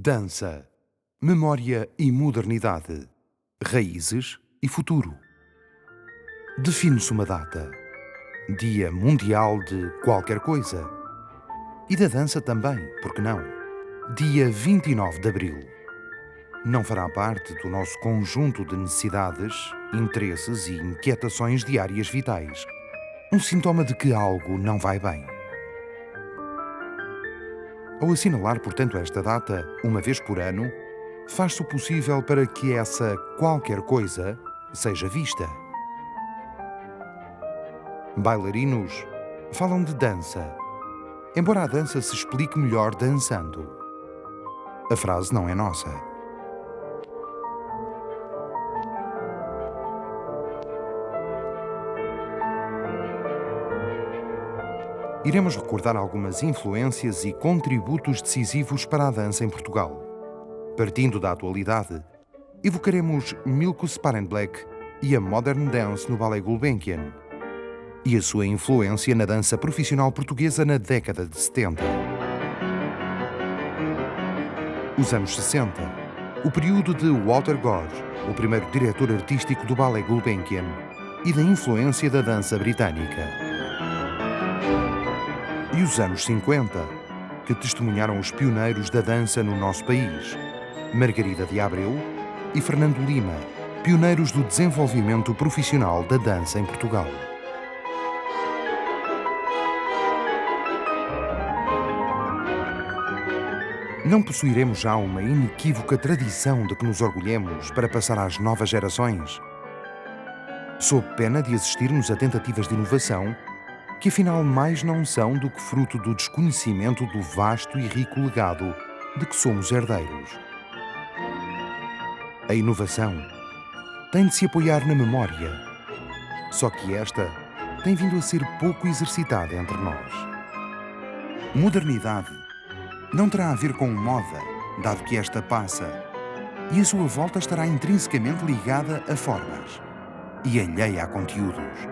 Dança, memória e modernidade, raízes e futuro. Define-se uma data, Dia Mundial de qualquer coisa. E da dança também, por que não? Dia 29 de Abril. Não fará parte do nosso conjunto de necessidades, interesses e inquietações diárias vitais. Um sintoma de que algo não vai bem. Ao assinalar, portanto, esta data, uma vez por ano, faz-se o possível para que essa qualquer coisa seja vista. Bailarinos falam de dança, embora a dança se explique melhor dançando. A frase não é nossa. Iremos recordar algumas influências e contributos decisivos para a dança em Portugal. Partindo da atualidade, evocaremos Milko Sparenblek e a Modern Dance no Ballet Gulbenkian e a sua influência na dança profissional portuguesa na década de 70. Os anos 60, o período de Walter Gorge, o primeiro diretor artístico do Ballet Gulbenkian, e da influência da dança britânica. E os anos 50, que testemunharam os pioneiros da dança no nosso país, Margarida de Abreu e Fernando Lima, pioneiros do desenvolvimento profissional da dança em Portugal. Não possuiremos já uma inequívoca tradição de que nos orgulhemos para passar às novas gerações? Sob pena de assistirmos a tentativas de inovação que afinal mais não são do que fruto do desconhecimento do vasto e rico legado de que somos herdeiros. A inovação tem de se apoiar na memória, só que esta tem vindo a ser pouco exercitada entre nós. Modernidade não terá a ver com moda, dado que esta passa, e a sua volta estará intrinsecamente ligada a formas e alheia a conteúdos.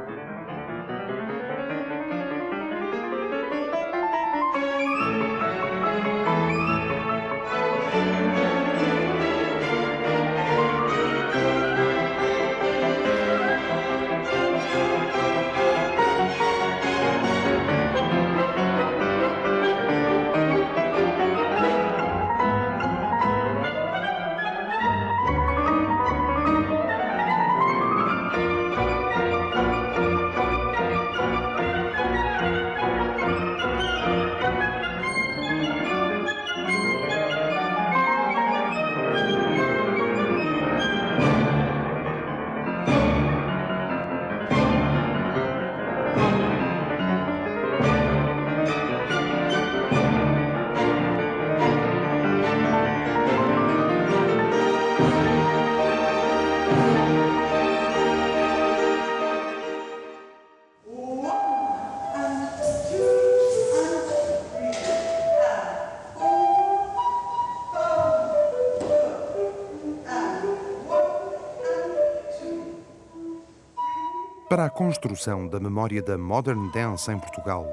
Para a construção da memória da Modern Dance em Portugal,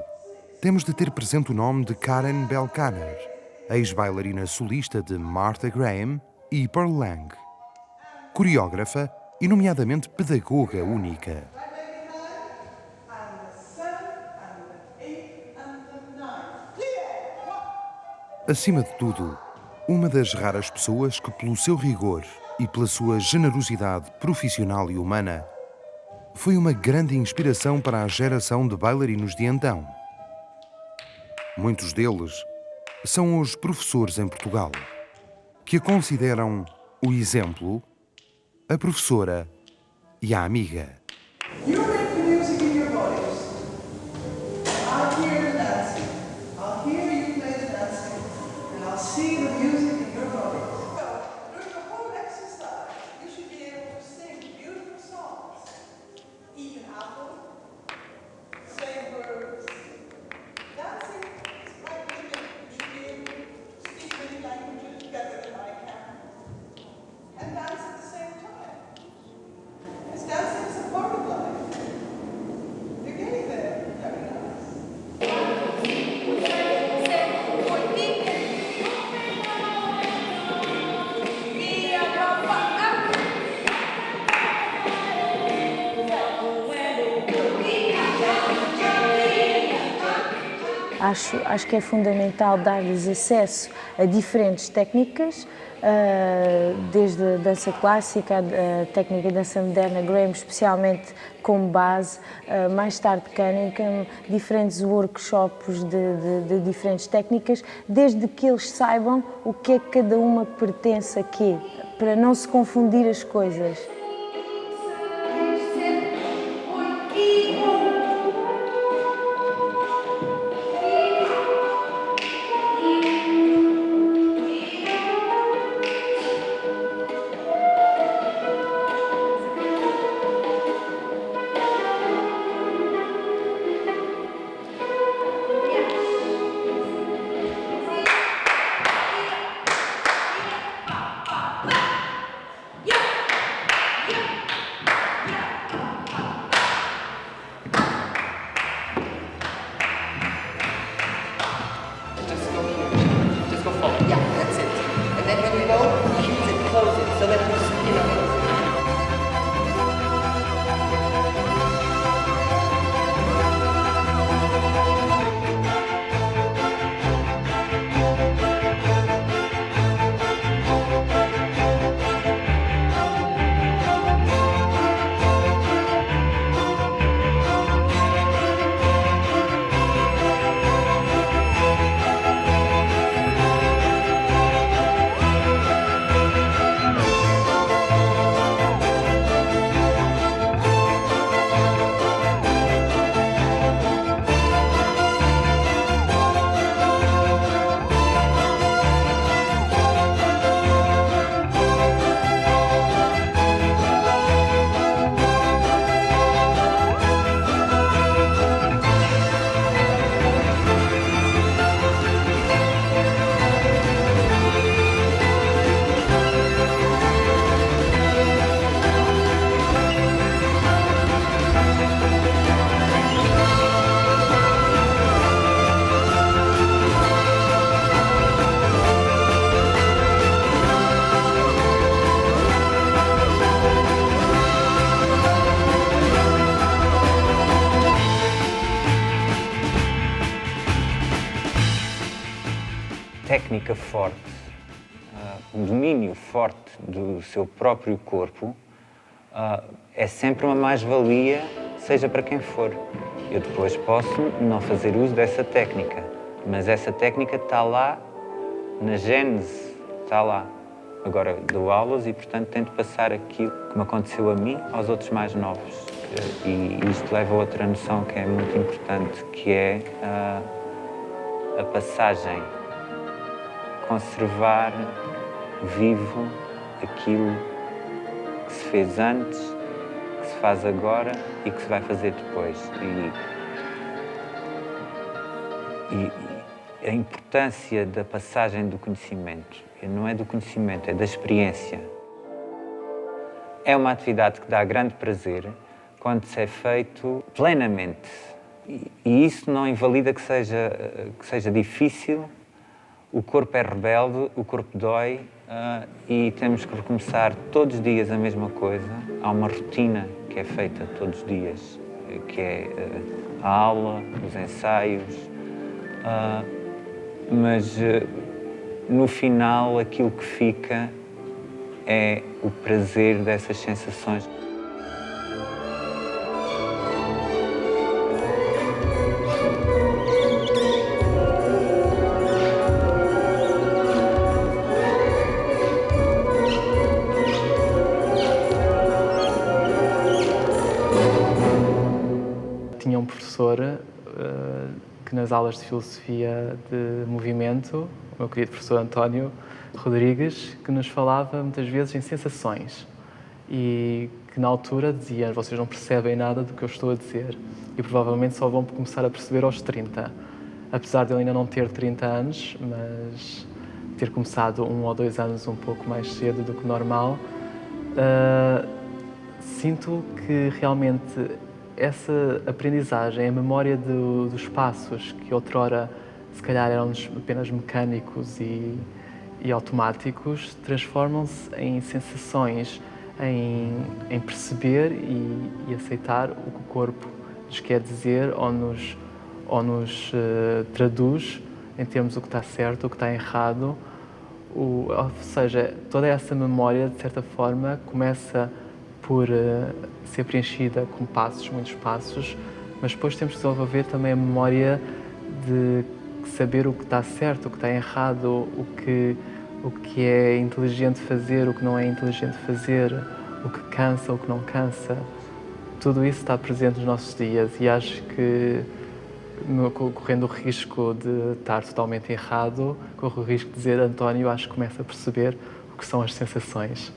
temos de ter presente o nome de Karen Belkaner, ex-bailarina solista de Martha Graham e Pearl Lang, coreógrafa e nomeadamente pedagoga única. Acima de tudo, uma das raras pessoas que, pelo seu rigor e pela sua generosidade profissional e humana, foi uma grande inspiração para a geração de bailarinos de então. Muitos deles são os professores em Portugal, que a consideram o exemplo, a professora e a amiga. You make the music in your voice. I'll hear the dancing. I'll hear you play the dancing. Acho que é fundamental dar-lhes acesso a diferentes técnicas, desde a dança clássica, a técnica de dança moderna, Graham especialmente como base, mais tarde Cunningham, diferentes workshops de diferentes técnicas, desde que eles saibam o que é que cada uma pertence a quê, para não se confundir as coisas. Técnica forte, um domínio forte do seu próprio corpo é sempre uma mais-valia, seja para quem for. Eu depois posso não fazer uso dessa técnica, mas essa técnica está lá, na gênese, está lá. Agora dou aulas e, portanto, tento passar aquilo que me aconteceu a mim aos outros mais novos. E isto leva a outra noção que é muito importante, que é a passagem. Conservar vivo aquilo que se fez antes, que se faz agora e que se vai fazer depois. E a importância da passagem do conhecimento, não é do conhecimento, é da experiência. É uma atividade que dá grande prazer quando se é feito plenamente. E isso não invalida que seja difícil. O corpo é rebelde, o corpo dói e temos que recomeçar todos os dias a mesma coisa. Há uma rotina que é feita todos os dias, que é a aula, os ensaios, mas no final aquilo que fica é o prazer dessas sensações. Tinha um professor que nas aulas de filosofia de movimento, o meu querido professor António Rodrigues, que nos falava muitas vezes em sensações e que na altura dizia: vocês não percebem nada do que eu estou a dizer e provavelmente só vão começar a perceber aos 30. Apesar de ele ainda não ter 30 anos, mas ter começado 1 ou 2 anos um pouco mais cedo do que normal, sinto que realmente essa aprendizagem, a memória dos passos que outrora se calhar eram apenas mecânicos e automáticos, transformam-se em sensações, em perceber e aceitar o que o corpo nos quer dizer ou ou nos traduz em termos do que está certo, o que está errado. Ou seja, toda essa memória, de certa forma, começa por ser preenchida com passos, muitos passos, mas depois temos que desenvolver também a memória de saber o que está certo, o que está errado, o que é inteligente fazer, o que não é inteligente fazer, o que cansa, o que não cansa. Tudo isso está presente nos nossos dias e acho que, correndo o risco de estar totalmente errado, corro o risco de dizer, António, acho que começa a perceber o que são as sensações.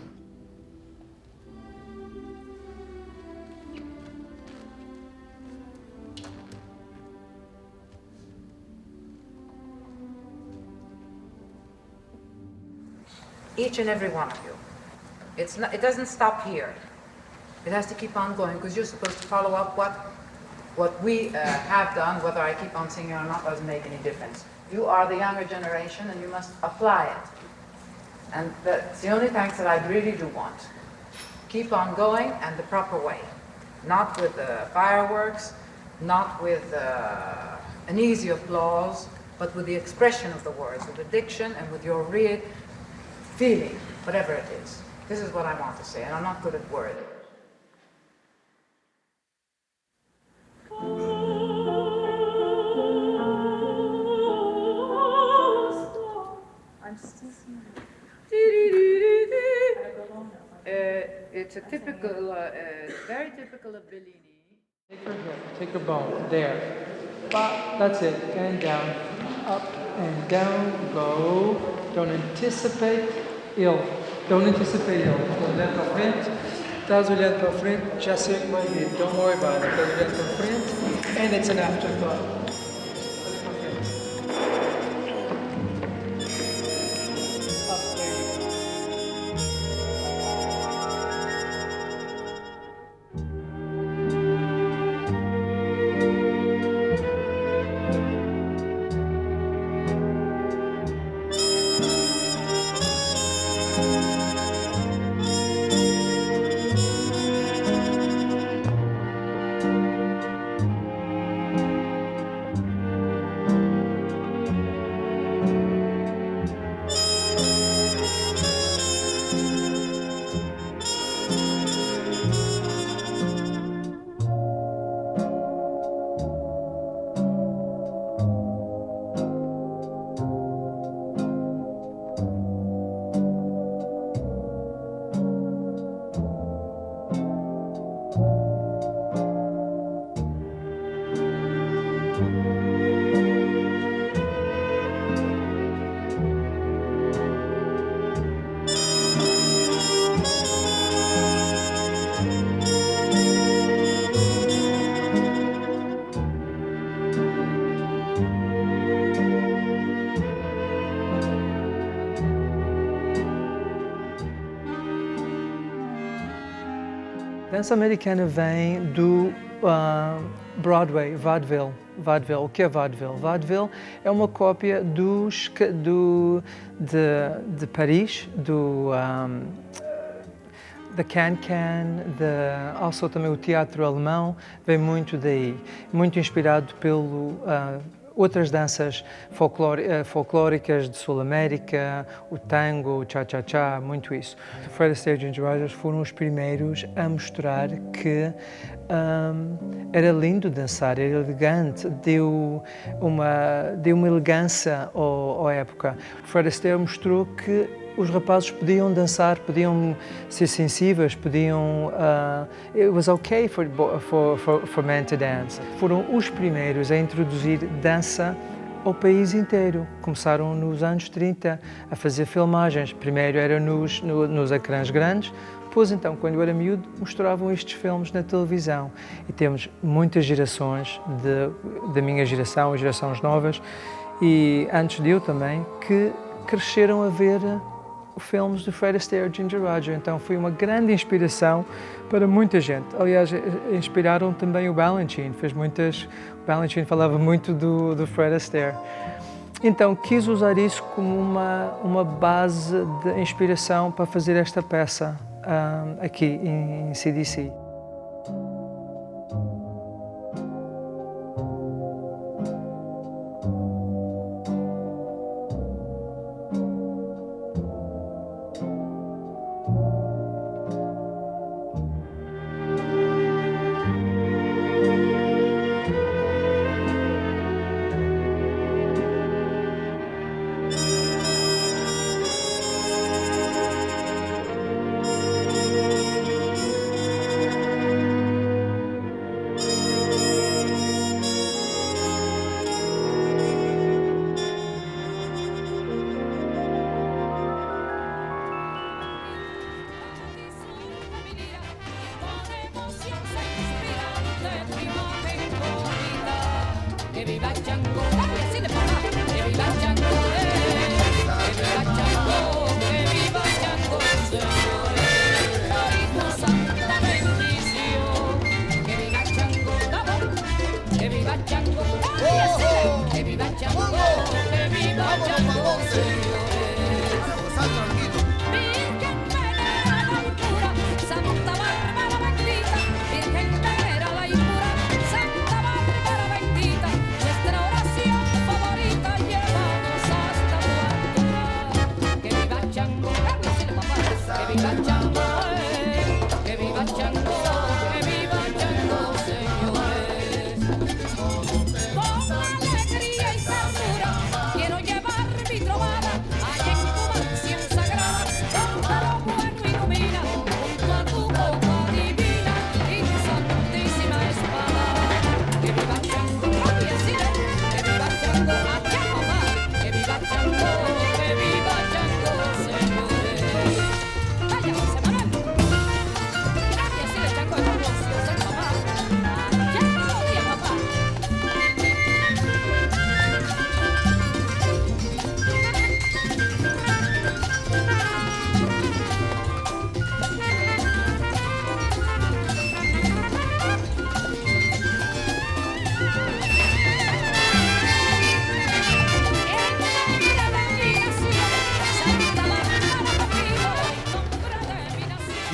Each and every one of you. It doesn't stop here. It has to keep on going because you're supposed to follow up what we have done. Whether I keep on singing or not doesn't make any difference. You are the younger generation and you must apply it. And that's the only thanks that I really do want. Keep on going and the proper way. Not with fireworks, not with an easy applause, but with the expression of the words, with the diction and with your real feeling, whatever it is. This is what I want to say, and I'm not good at words. It's a typical, very typical of Bellini. Take her hip, take her bone, there. Bop, that's it, and down, up and down, go. Don't anticipate ill. Don't anticipate ill. Olhando para frente, estás olhando para frente, já sei o que vai vir. Don't worry about it. Estás olhando para frente, and it's an afterthought. Dança americana vem do Broadway, vaudeville. Vaudeville. O que é vaudeville? Vaudeville é uma cópia de Paris, da Can-Can, also também o teatro alemão, vem muito daí. Muito inspirado pelo outras danças folclóricas de Sul-América, o tango, o cha-cha-cha, muito isso. Fred Astaire e Ginger Rogers foram os primeiros a mostrar que era lindo dançar, era elegante, deu uma elegância à época. Fred Astaire mostrou que os rapazes podiam dançar, podiam ser sensíveis, podiam... it was okay for men to dance. Foram os primeiros a introduzir dança ao país inteiro. Começaram nos anos 30 a fazer filmagens. Primeiro era nos ecrãs grandes, depois então, quando eu era miúdo, mostravam estes filmes na televisão. E temos muitas gerações da minha geração, gerações novas, e antes de eu também, que cresceram a ver filmes de Fred Astaire e Ginger Rogers, então foi uma grande inspiração para muita gente. Aliás, inspiraram também o Balanchine, o Balanchine falava muito do Fred Astaire. Então quis usar isso como uma base de inspiração para fazer esta peça aqui em CDC.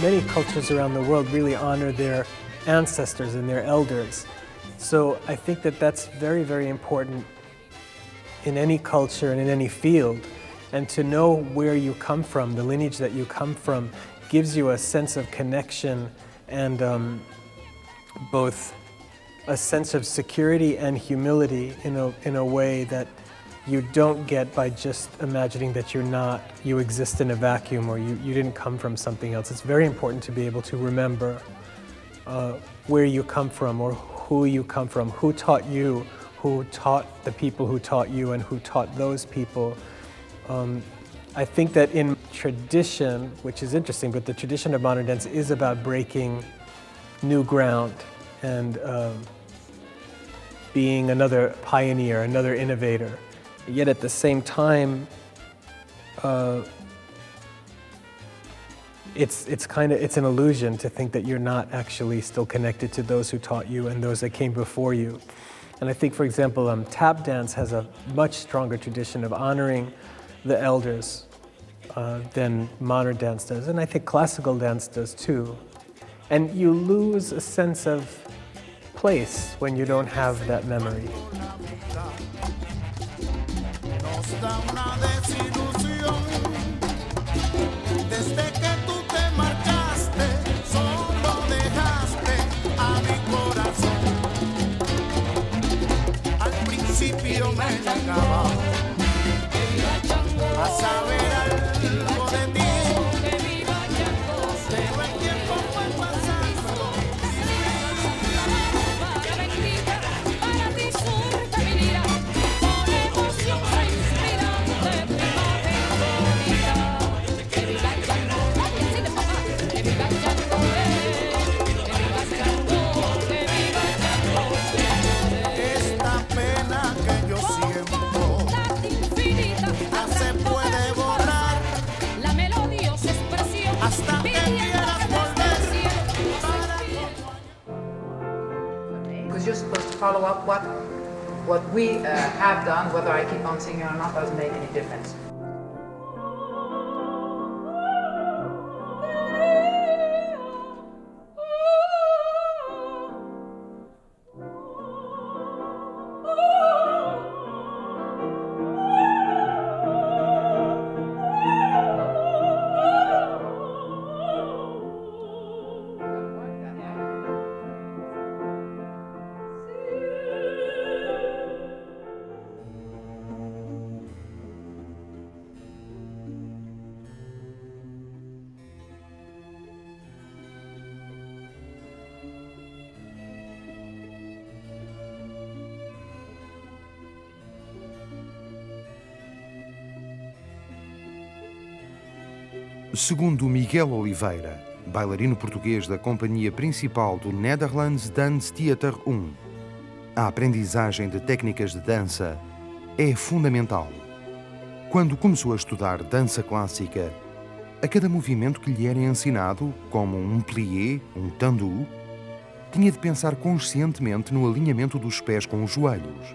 many cultures around the world really honor their ancestors and their elders. So I think that that's very, very important in any culture and in any field. And to know where you come from, the lineage that you come from, gives you a sense of connection and both a sense of security and humility in a way that you don't get by just imagining that you exist in a vacuum or you didn't come from something else. It's very important to be able to remember where you come from or who you come from, who taught you, who taught the people who taught you, and who taught those people. I think that in tradition, which is interesting, but the tradition of modern dance is about breaking new ground and being another pioneer, another innovator. Yet at the same time, it's an illusion to think that you're not actually still connected to those who taught you and those that came before you. And I think, for example, tap dance has a much stronger tradition of honoring the elders than modern dance does, and I think classical dance does too. And you lose a sense of place when you don't have that memory. Because you're supposed to follow up what we have done, whether I keep on singing or not doesn't make any difference. Segundo Miguel Oliveira, bailarino português da companhia principal do Netherlands Dance Theater 1, a aprendizagem de técnicas de dança é fundamental. Quando começou a estudar dança clássica, a cada movimento que lhe era ensinado, como um plié, um tendu, tinha de pensar conscientemente no alinhamento dos pés com os joelhos,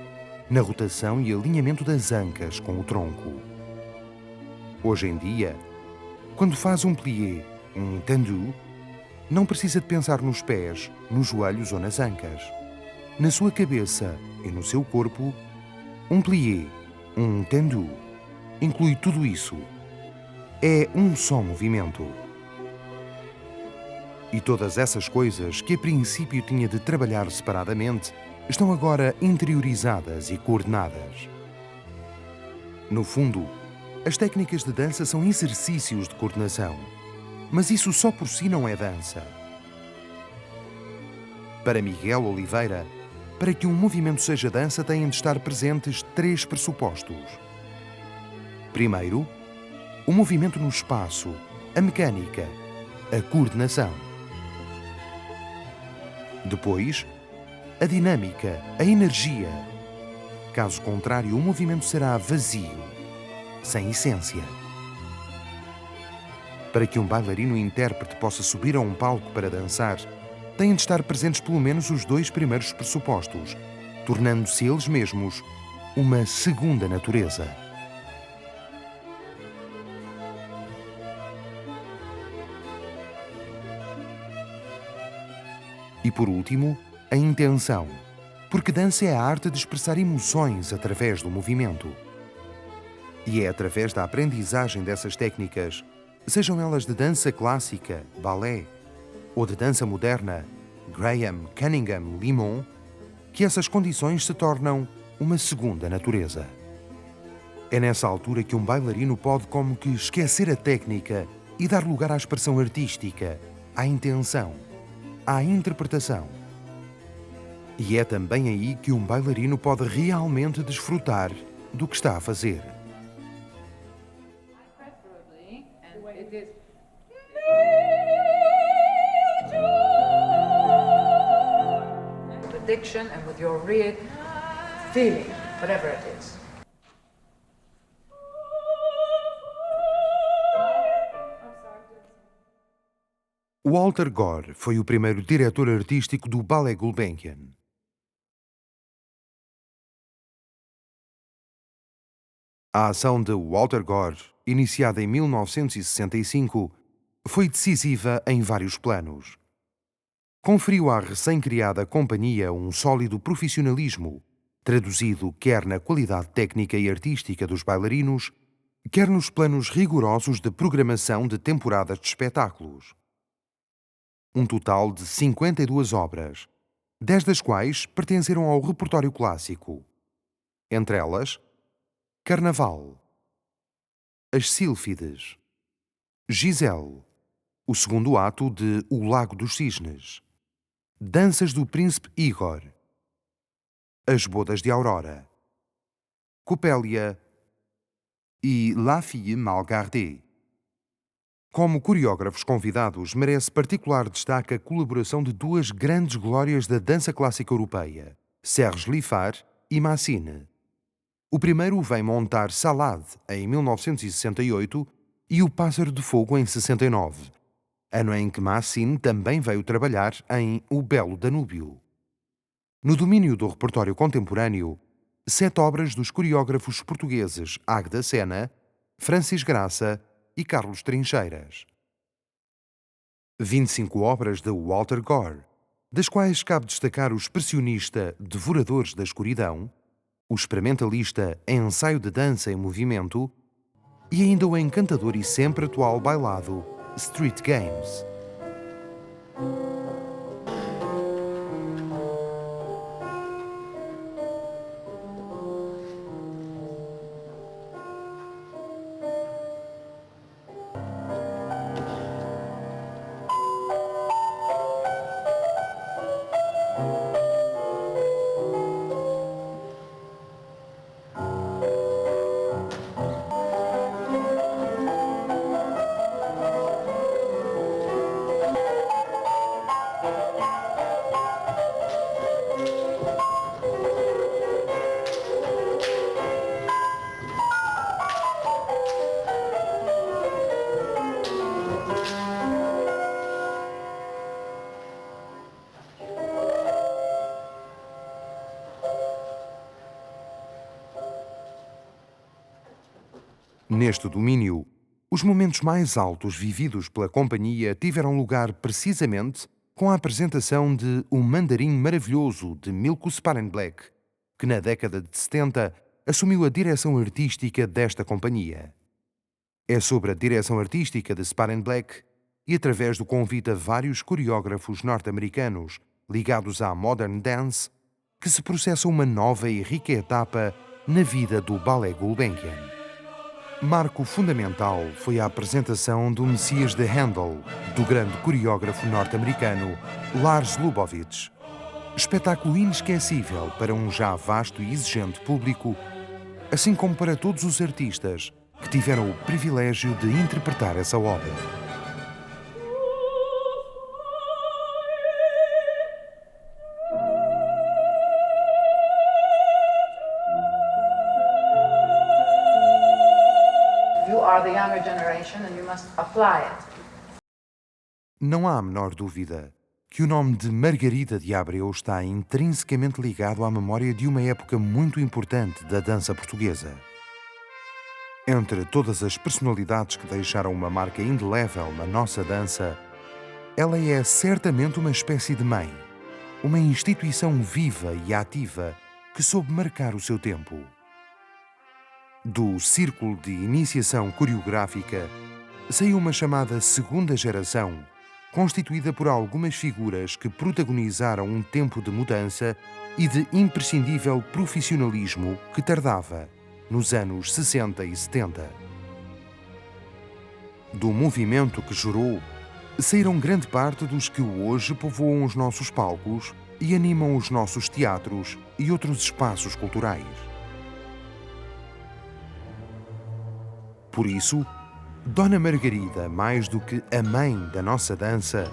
na rotação e alinhamento das ancas com o tronco. Hoje em dia, quando faz um plié, um tendu, não precisa de pensar nos pés, nos joelhos ou nas ancas. Na sua cabeça e no seu corpo, um plié, um tendu, inclui tudo isso. É um só movimento. E todas essas coisas que a princípio tinha de trabalhar separadamente estão agora interiorizadas e coordenadas. No fundo, as técnicas de dança são exercícios de coordenação, mas isso só por si não é dança. Para Miguel Oliveira, para que um movimento seja dança, têm de estar presentes 3 pressupostos. Primeiro, o movimento no espaço, a mecânica, a coordenação. Depois, a dinâmica, a energia. Caso contrário, o movimento será vazio, sem essência. Para que um bailarino intérprete possa subir a um palco para dançar, têm de estar presentes pelo menos os 2 primeiros pressupostos, tornando-se eles mesmos uma segunda natureza. E por último, a intenção, porque dança é a arte de expressar emoções através do movimento. E é através da aprendizagem dessas técnicas, sejam elas de dança clássica, balé, ou de dança moderna, Graham, Cunningham, Limon, que essas condições se tornam uma segunda natureza. É nessa altura que um bailarino pode como que esquecer a técnica e dar lugar à expressão artística, à intenção, à interpretação. E é também aí que um bailarino pode realmente desfrutar do que está a fazer. Preferably, and it is with the diction and with your real feeling, whatever it is. Walter Gore foi o primeiro diretor artístico do Ballet Gulbenkian. A ação de Walter Gore, iniciada em 1965, foi decisiva em vários planos. Conferiu à recém-criada companhia um sólido profissionalismo, traduzido quer na qualidade técnica e artística dos bailarinos, quer nos planos rigorosos de programação de temporadas de espetáculos. Um total de 52 obras, 10 das quais pertenceram ao repertório clássico. Entre elas, Carnaval, As Sílfides, Giselle, o segundo ato de O Lago dos Cisnes, Danças do Príncipe Igor, As Bodas de Aurora, Coppelia e La Fille Mal Gardée. Como coreógrafos convidados, merece particular destaque a colaboração de duas grandes glórias da dança clássica europeia, Serge Liffard e Massine. O primeiro vem montar Salade, em 1968, e O Pássaro de Fogo, em 69, ano em que Massine também veio trabalhar em O Belo Danúbio. No domínio do repertório contemporâneo, 7 obras dos coreógrafos portugueses Agda Sena, Francis Graça e Carlos Trincheiras. 25 obras de Walter Gore, das quais cabe destacar o expressionista Devoradores da Escuridão, o experimentalista Ensaio de Dança em Movimento e ainda o encantador e sempre atual bailado Street Games. Neste domínio, os momentos mais altos vividos pela companhia tiveram lugar precisamente com a apresentação de O Mandarim Maravilhoso de Milko Sparenblek, que na década de 70 assumiu a direção artística desta companhia. É sobre a direção artística de Sparenblek e através do convite a vários coreógrafos norte-americanos ligados à Modern Dance que se processa uma nova e rica etapa na vida do Ballet Gulbenkian. Marco fundamental foi a apresentação do Messias de Handel, do grande coreógrafo norte-americano Lars Lubovitch. Espetáculo inesquecível para um já vasto e exigente público, assim como para todos os artistas que tiveram o privilégio de interpretar essa obra. are the younger generation and you must apply it. Não há a menor dúvida que o nome de Margarida de Abreu está intrinsecamente ligado à memória de uma época muito importante da dança portuguesa. Entre todas as personalidades que deixaram uma marca indelével na nossa dança, ela é certamente uma espécie de mãe, uma instituição viva e ativa que soube marcar o seu tempo. Do Círculo de Iniciação Coreográfica saiu uma chamada segunda geração, constituída por algumas figuras que protagonizaram um tempo de mudança e de imprescindível profissionalismo que tardava nos anos 60 e 70. Do movimento que gerou, saíram grande parte dos que hoje povoam os nossos palcos e animam os nossos teatros e outros espaços culturais. Por isso, Dona Margarida, mais do que a mãe da nossa dança,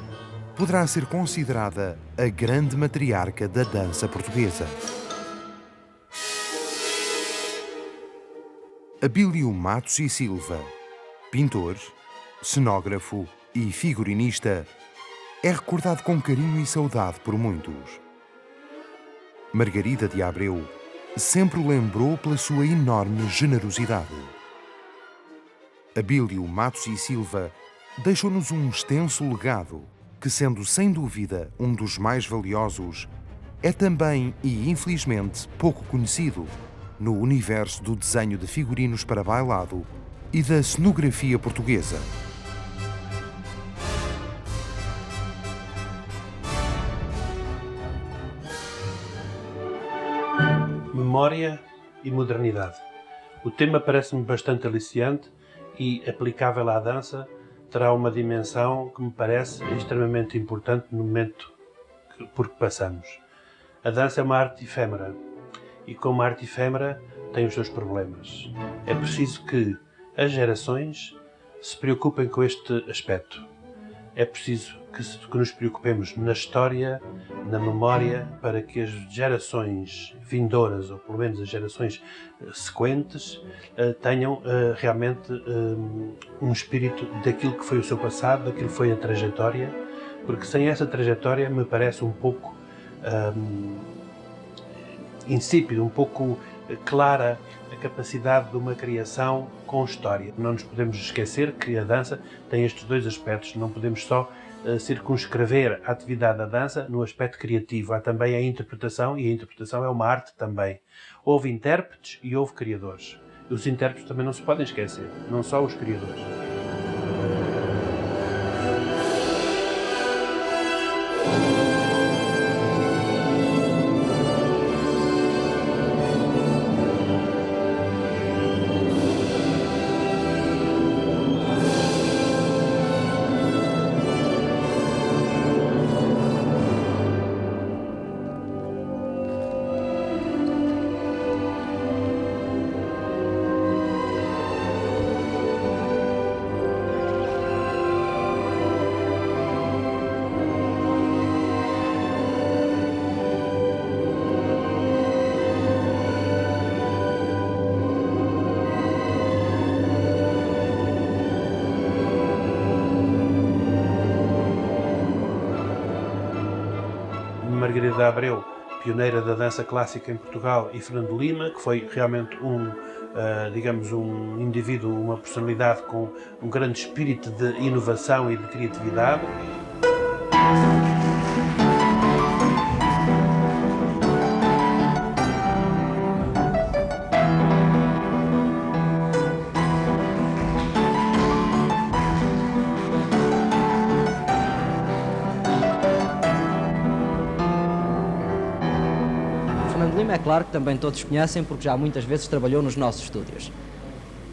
poderá ser considerada a grande matriarca da dança portuguesa. Abílio Matos e Silva, pintor, cenógrafo e figurinista, é recordado com carinho e saudade por muitos. Margarida de Abreu sempre o lembrou pela sua enorme generosidade. Abílio Matos e Silva deixou-nos um extenso legado que, sendo sem dúvida um dos mais valiosos, é também e infelizmente pouco conhecido no universo do desenho de figurinos para bailado e da cenografia portuguesa. Memória e modernidade. O tema parece-me bastante aliciante e, aplicável à dança, terá uma dimensão que me parece extremamente importante no momento por que passamos. A dança é uma arte efêmera e, como arte efêmera, tem os seus problemas. É preciso que as gerações se preocupem com este aspecto. É preciso que nos preocupemos na história, na memória, para que as gerações vindouras, ou pelo menos as gerações sequentes, tenham realmente um espírito daquilo que foi o seu passado, daquilo que foi a trajetória, porque sem essa trajetória me parece um pouco insípido, um pouco clara a capacidade de uma criação com história. Não nos podemos esquecer que a dança tem estes dois aspectos, não podemos só circunscrever a atividade da dança no aspecto criativo, há também a interpretação, e a interpretação é uma arte também. Houve intérpretes e houve criadores. Os intérpretes também não se podem esquecer, não só os criadores. Margarida de Abreu, pioneira da dança clássica em Portugal, e Fernando Lima, que foi realmente digamos, um indivíduo, uma personalidade com um grande espírito de inovação e de criatividade. Fernando Lima, é claro que também todos conhecem, porque já muitas vezes trabalhou nos nossos estúdios.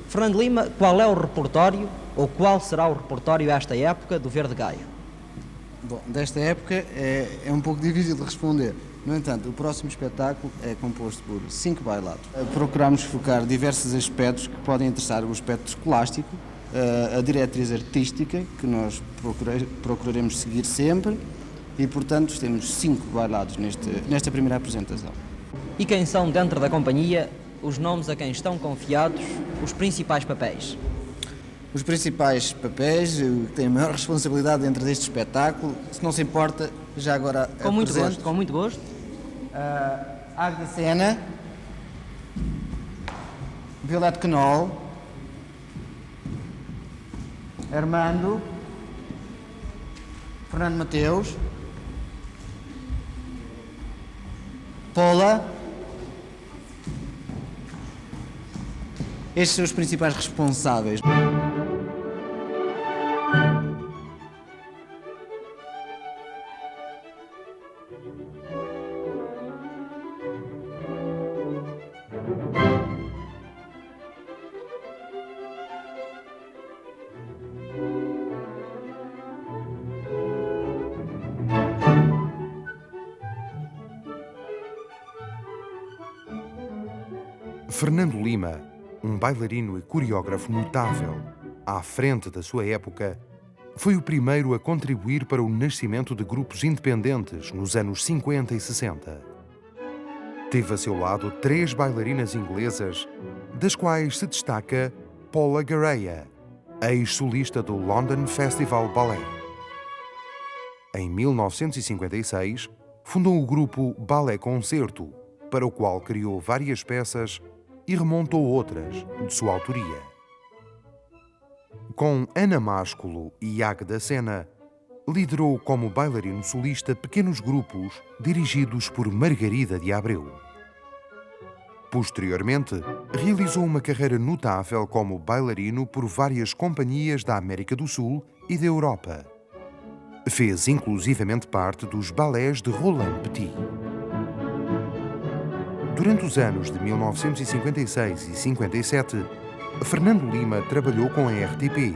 Fernando Lima, qual é o repertório, ou qual será o repertório a esta época do Verde Gaio? Bom, desta época é um pouco difícil de responder. No entanto, o próximo espetáculo é composto por 5 bailados. Procuramos focar diversos aspectos que podem interessar: o aspecto escolástico, a diretriz artística, que nós procuraremos seguir sempre, e, portanto, temos 5 bailados nesta primeira apresentação. E quem são, dentro da companhia, os nomes a quem estão confiados os principais papéis? Os principais papéis, que têm a maior responsabilidade dentro deste espetáculo, se não se importa, já agora com muito gosto, com muito gosto. Agda Sena, Violette Knoll, Armando, Fernando Mateus, Paula. Estes são os principais responsáveis. Fernando Lima, um bailarino e coreógrafo notável, à frente da sua época, foi o primeiro a contribuir para o nascimento de grupos independentes nos anos 50 e 60. Teve a seu lado 3 bailarinas inglesas, das quais se destaca Paula Garea, ex-solista do London Festival Ballet. Em 1956, fundou o grupo Ballet Concerto, para o qual criou várias peças e remontou outras de sua autoria. Com Ana Másculo e Águeda Sena, liderou como bailarino solista pequenos grupos dirigidos por Margarida de Abreu. Posteriormente, realizou uma carreira notável como bailarino por várias companhias da América do Sul e da Europa. Fez inclusivamente parte dos balés de Roland Petit. Durante os anos de 1956 e 57, Fernando Lima trabalhou com a RTP,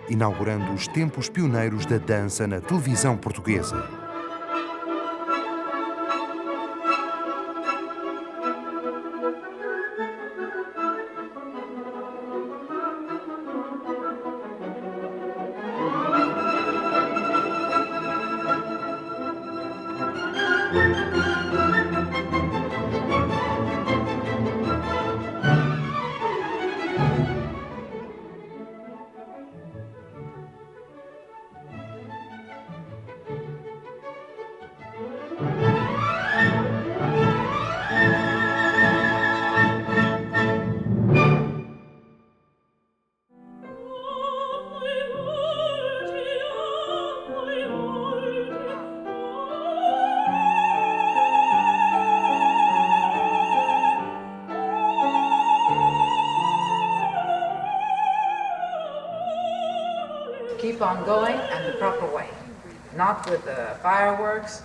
inaugurando os tempos pioneiros da dança na televisão portuguesa. Keep on going and the proper way, not with the fireworks.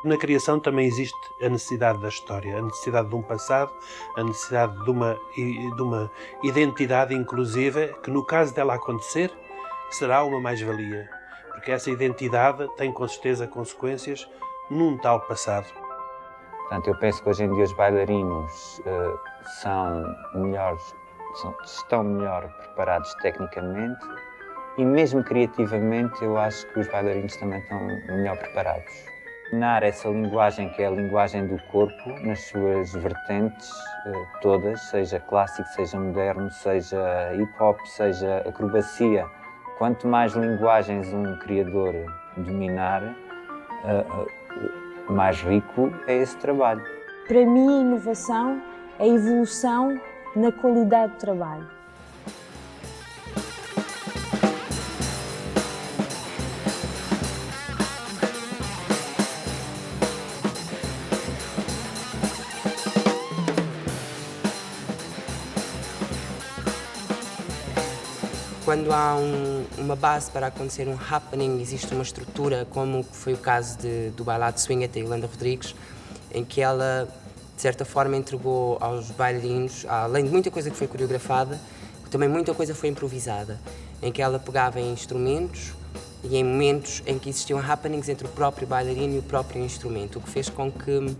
Na criação também existe a necessidade da história, a necessidade de um passado, a necessidade de uma identidade inclusiva que, no caso dela acontecer, será uma mais-valia, porque essa identidade tem com certeza consequências num tal passado. Portanto, eu penso que hoje em dia os bailarinos estão melhor preparados tecnicamente e mesmo criativamente eu acho que os bailarinos também estão melhor preparados. Ensinar essa linguagem que é a linguagem do corpo nas suas vertentes todas, seja clássico, seja moderno, seja hip-hop, seja acrobacia. Quanto mais linguagens um criador dominar, mais rico é esse trabalho. Para mim, a inovação é a evolução na qualidade do trabalho. Quando há uma base para acontecer um happening, existe uma estrutura, como foi o caso do bailado swing da Yolanda Rodrigues, em que ela, de certa forma, entregou aos bailarinos, além de muita coisa que foi coreografada, também muita coisa foi improvisada, em que ela pegava em instrumentos e em momentos em que existiam happenings entre o próprio bailarino e o próprio instrumento, o que fez com que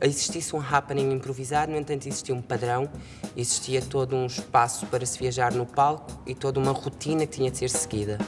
existisse um happening improvisado. No entanto, existia um padrão, existia todo um espaço para se viajar no palco e toda uma rotina que tinha de ser seguida.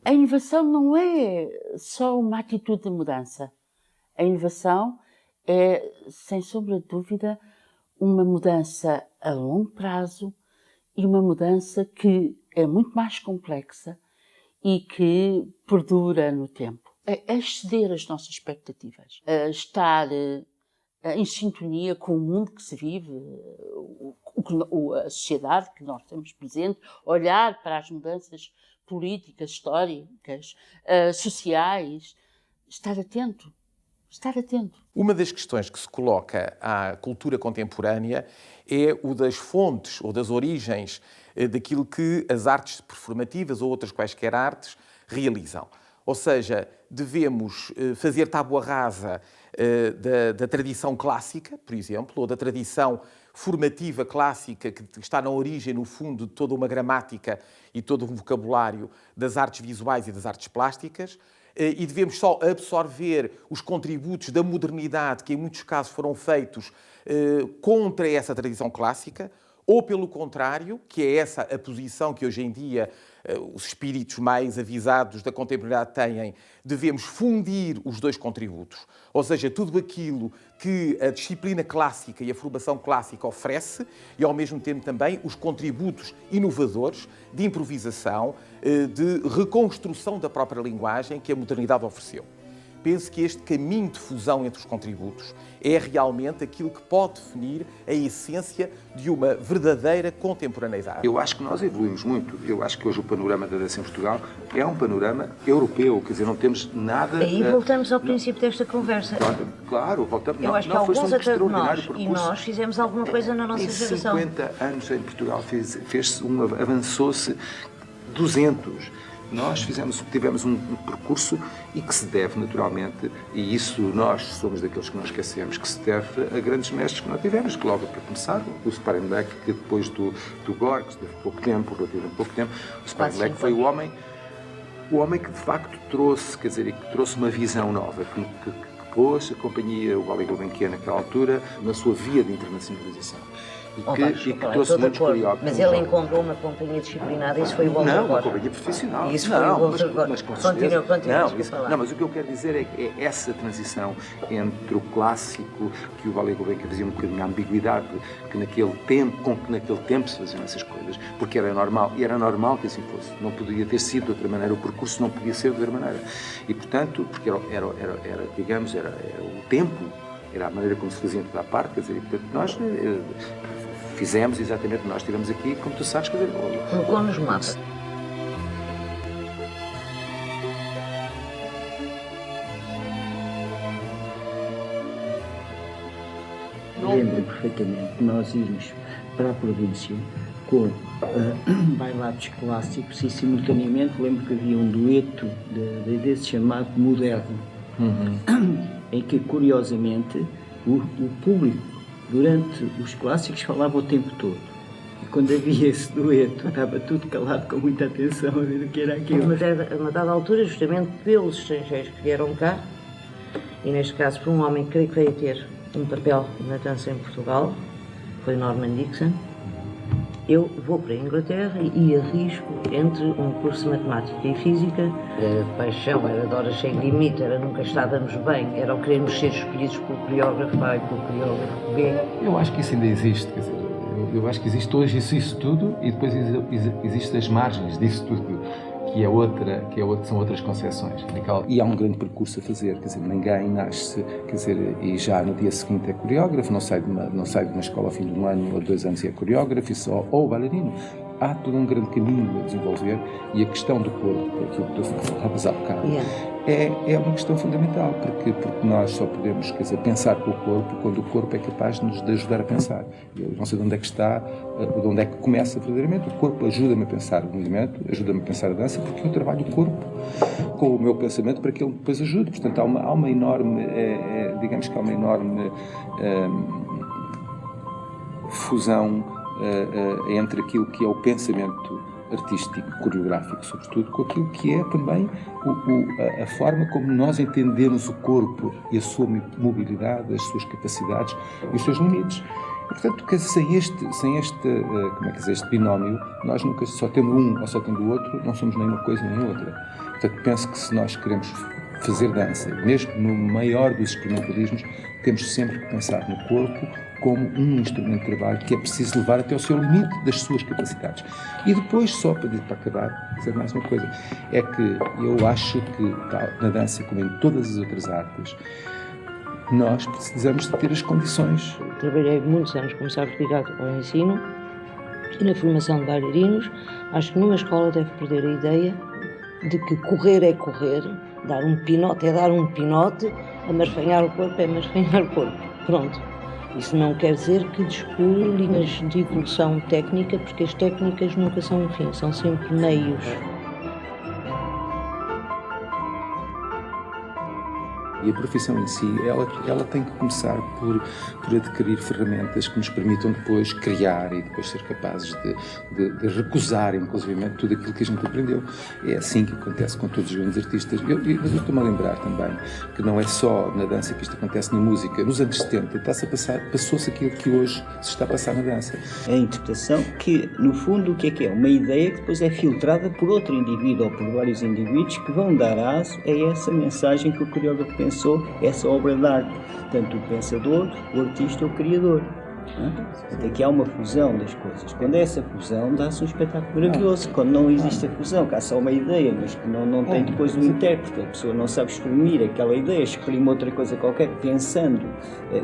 A inovação não é só uma atitude de mudança. A inovação é, sem sombra de dúvida, uma mudança a longo prazo e uma mudança que é muito mais complexa e que perdura no tempo. É exceder as nossas expectativas, estar em sintonia com o mundo que se vive, a sociedade que nós temos presente, olhar para as mudanças políticas, históricas, sociais, estar atento. Estar atento. Uma das questões que se coloca à cultura contemporânea é o das fontes ou das origens daquilo que as artes performativas ou outras quaisquer artes realizam. Ou seja, devemos fazer tábua rasa da tradição clássica, por exemplo, ou da tradição formativa clássica que está na origem, no fundo, de toda uma gramática e todo um vocabulário das artes visuais e das artes plásticas, e devemos só absorver os contributos da modernidade que em muitos casos foram feitos contra essa tradição clássica, ou pelo contrário, que é essa a posição que hoje em dia os espíritos mais avisados da contemporaneidade têm, devemos fundir os dois contributos. Ou seja, tudo aquilo que a disciplina clássica e a formação clássica oferece e, ao mesmo tempo, também os contributos inovadores de improvisação, de reconstrução da própria linguagem que a modernidade ofereceu. Penso que este caminho de fusão entre os contributos é realmente aquilo que pode definir a essência de uma verdadeira contemporaneidade. Eu acho que nós evoluímos muito. Eu acho que hoje o panorama da dança em Portugal é um panorama europeu, quer dizer, não temos nada... Aí voltamos ao princípio desta conversa. Claro, voltamos. Eu acho que alguns até de nós, e nós fizemos alguma coisa na nossa geração. Em 50 anos em Portugal avançou-se 200. Nós tivemos um percurso e que se deve, naturalmente, e isso nós somos daqueles que não esquecemos, que se deve a grandes mestres que nós tivemos, que logo para começar, o Sparenbeck, que depois do Gore, que teve pouco tempo, relativamente pouco tempo, o Sparenbeck foi o homem que de facto trouxe, quer dizer, que trouxe uma visão nova, que pôs a companhia, o Ballet Gulbenkian naquela altura, na sua via de internacionalização. E que trouxe muitos coreógrafos. Mas ele encontrou uma companhia disciplinada e isso foi o Walter Gore. Não, uma companhia profissional. Isso foi o Walter Gore. Mas com certeza. Continua. Não, mas o que eu quero dizer é que é essa transição entre o clássico, que o Ballet Gulbenkian fazia um bocadinho a ambiguidade, que naquele tempo se faziam essas coisas, porque era normal, e era normal que assim fosse. Não podia ter sido de outra maneira, o percurso não podia ser de outra maneira. E, portanto, porque era o tempo, era a maneira como se fazia em toda a parte, quer dizer, portanto, nós... fizemos exatamente o que nós tivemos aqui, como tu sabes, quer dizer... Colocou-nos mapa. Lembro perfeitamente que nós íamos para a província com bailados clássicos e, simultaneamente, lembro que havia um dueto desse chamado Moderno, em que, curiosamente, o público durante os clássicos falava o tempo todo. E quando havia esse dueto, estava tudo calado com muita atenção a ver o que era aquilo. Mas a uma dada altura, justamente pelos estrangeiros que vieram cá, e neste caso por um homem que creio que veio ter um papel na dança em Portugal, foi Norman Dixon, eu vou para a Inglaterra e arrisco entre um curso de matemática e física, a paixão era de horas sem limite, era nunca estávamos bem, era o querermos ser escolhidos pelo coreógrafo A e pelo coreógrafo B. Eu acho que isso ainda existe, quer dizer, eu acho que existe hoje isso tudo e depois existem as margens disso tudo, são outras concepções. E há um grande percurso a fazer, quer dizer, ninguém nasce, quer dizer, e já no dia seguinte é coreógrafo, não sai de uma escola ao fim de um ano ou 2 anos e é coreógrafo, ou bailarino. Há todo um grande caminho a desenvolver e a questão do corpo, aquilo que tu falavas há bocado, é uma questão fundamental, porque nós só podemos, quer dizer, pensar com o corpo quando o corpo é capaz de nos ajudar a pensar. Eu não sei de onde é que está, de onde é que começa verdadeiramente. O corpo ajuda-me a pensar o movimento, ajuda-me a pensar a dança, porque eu trabalho o corpo com o meu pensamento para que ele depois ajude. Portanto, há uma enorme, digamos que há uma enorme fusão entre aquilo que é o pensamento artístico, coreográfico, sobretudo, com aquilo que é também a forma como nós entendemos o corpo e a sua mobilidade, as suas capacidades e os seus limites. E, portanto, sem este binómio, nós nunca, só tendo um ou só tendo o outro, não somos nem uma coisa nem outra. Portanto, penso que se nós queremos fazer dança, mesmo no maior dos experimentalismos, temos sempre que pensar no corpo como um instrumento de trabalho que é preciso levar até ao seu limite das suas capacidades. E depois, só para acabar, dizer mais uma coisa, é que eu acho que na dança, como em todas as outras artes, nós precisamos de ter as condições. Trabalhei muitos anos, como sabes, ligado ao ensino e na formação de bailarinos. Acho que nenhuma escola deve perder a ideia de que correr é correr, dar um pinote é dar um pinote, amarfanhar o corpo é amarfanhar o corpo. Pronto. Isso não quer dizer que descure linhas de evolução técnica, porque as técnicas nunca são um fim, são sempre meios. E a profissão em si, ela tem que começar por adquirir ferramentas que nos permitam depois criar e depois ser capazes de recusar, inclusive, tudo aquilo que a gente aprendeu. É assim que acontece com todos os grandes artistas. Mas eu estou-me a lembrar também que não é só na dança que isto acontece, na música. Nos anos 70 passou-se aquilo que hoje se está a passar na dança. É a interpretação que, no fundo, o que é? Uma ideia que depois é filtrada por outro indivíduo ou por vários indivíduos que vão dar aso a essa mensagem que o coreógrafo pensou, essa obra de arte. Portanto, o pensador, o artista, o criador. Aqui há uma fusão das coisas. Quando é essa fusão, dá-se um espetáculo maravilhoso. Quando não existe a fusão, que há só uma ideia, mas que não tem depois um intérprete, a pessoa não sabe exprimir aquela ideia, exprime outra coisa qualquer, pensando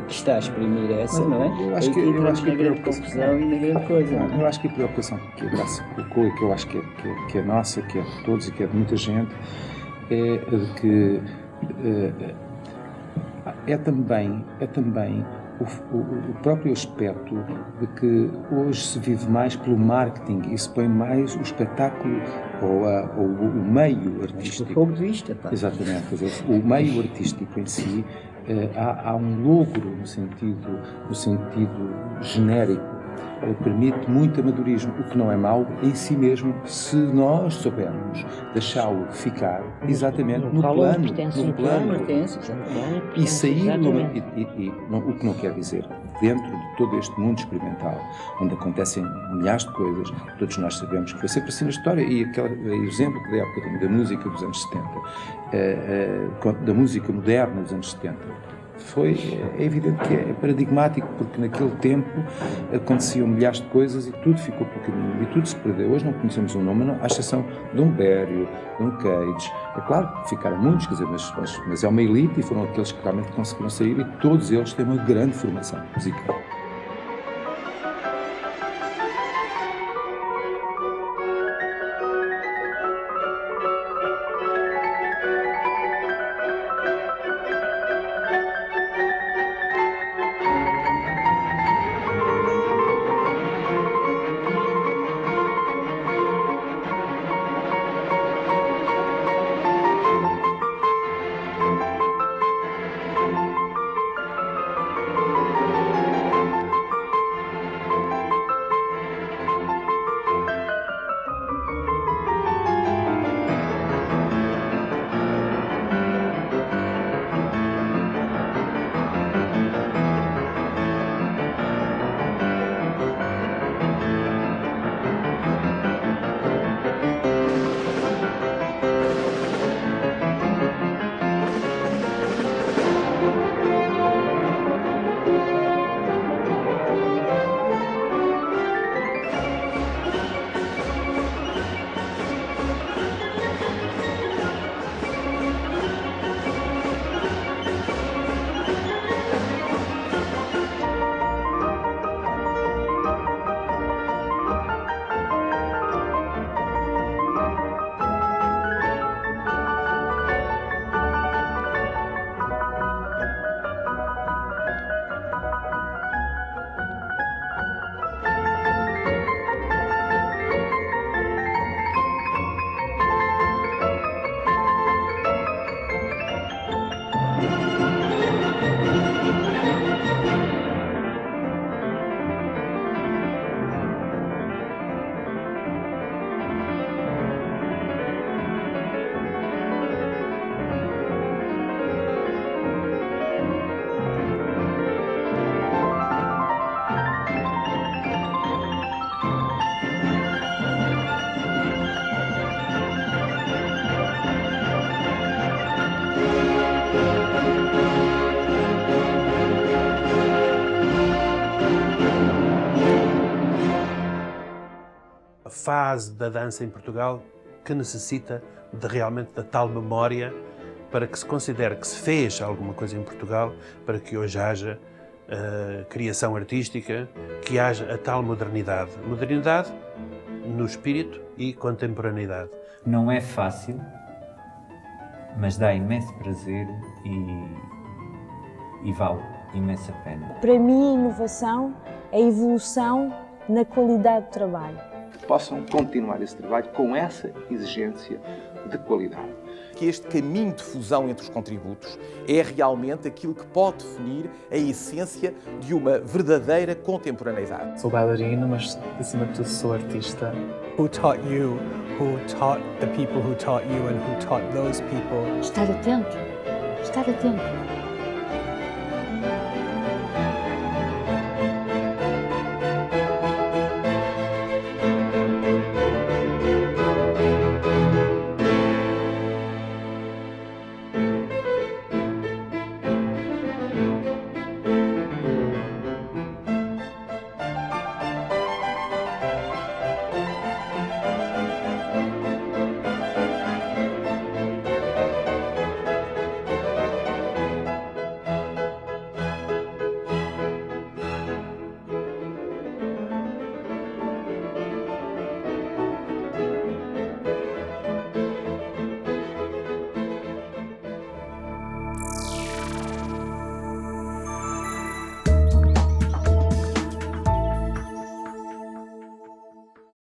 que está a exprimir essa, não é? Eu acho que na grande confusão e na grande coisa. Eu acho que a preocupação que a Graça colocou e que eu acho que é nossa, que é de todos e que é de muita gente, é de que é também o próprio aspecto de que hoje se vive mais pelo marketing e se põe mais o espetáculo ou o meio artístico. Do ponto de vista, pá. Exatamente, quer dizer, o meio artístico em si, há um logro no sentido genérico. Permite muito amadorismo, o que não é mau em si mesmo, se nós soubermos deixá-lo ficar exatamente no plano e sair, o que não quer dizer, dentro de todo este mundo experimental, onde acontecem milhares de coisas, todos nós sabemos que foi sempre assim na história, e aquele exemplo que dei há bocadinho da música dos anos 70, da música moderna dos anos 70, é evidente que é paradigmático, porque naquele tempo aconteciam milhares de coisas e tudo ficou pelo caminho e tudo se perdeu. Hoje não conhecemos um nome, à exceção de um Berio, de um Cage. É claro que ficaram muitos, quer dizer, mas é uma elite e foram aqueles que realmente conseguiram sair, e todos eles têm uma grande formação musical. fase da dança em Portugal que necessita realmente da tal memória para que se considere que se fez alguma coisa em Portugal, para que hoje haja criação artística, que haja a tal modernidade. Modernidade no espírito e contemporaneidade. Não é fácil, mas dá imenso prazer e vale imensa pena. Para mim, a inovação é a evolução na qualidade de trabalho. Que possam continuar esse trabalho com essa exigência de qualidade. Que este caminho de fusão entre os contributos é realmente aquilo que pode definir a essência de uma verdadeira contemporaneidade. Sou bailarino, mas acima de tudo sou artista. Who taught you, who taught the people who taught you and who taught those people. Estar atento, estar atento.